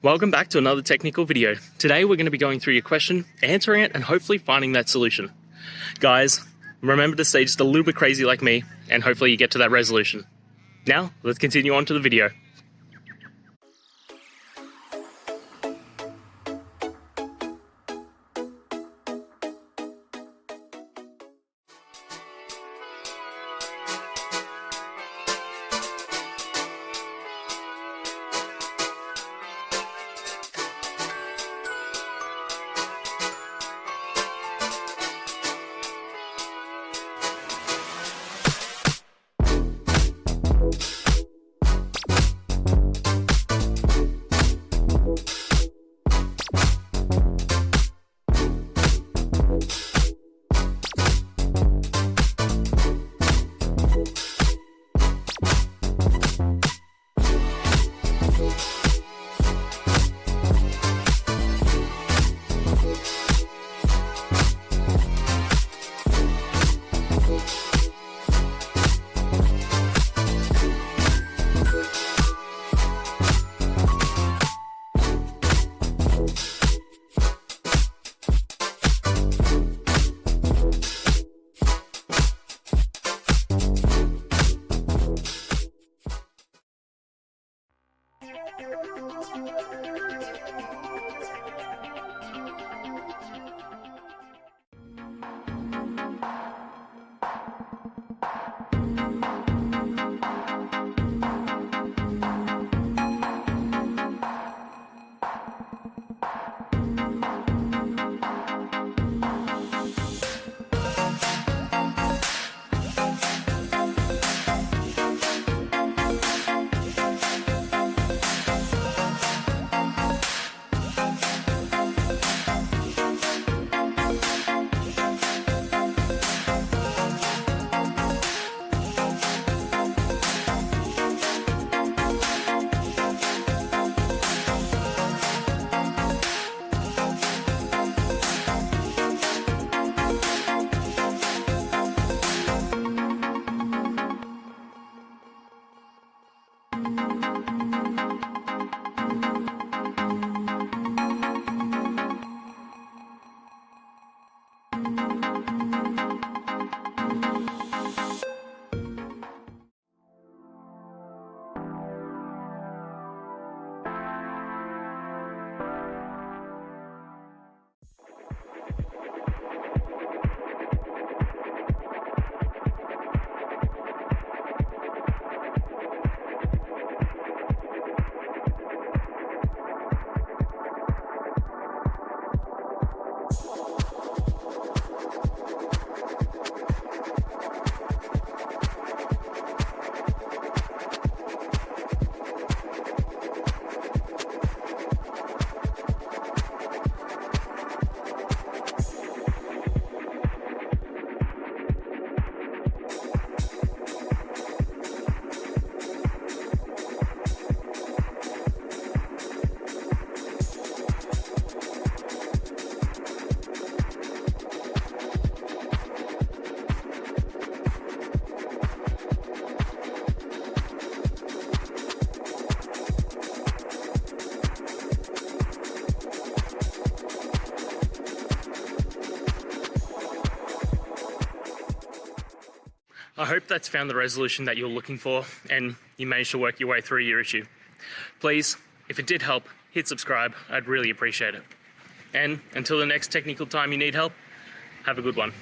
Welcome back to another technical video. Today we're going to be going through your question, answering it, and hopefully finding that solution. Guys, remember to stay just a little bit crazy like me, and hopefully you get to that resolution. Now, let's continue on to the video. I hope that's found the resolution that you're looking for and you managed to work your way through your issue. Please, if it did help, hit subscribe. I'd really appreciate it. And until the next technical time you need help, have a good one.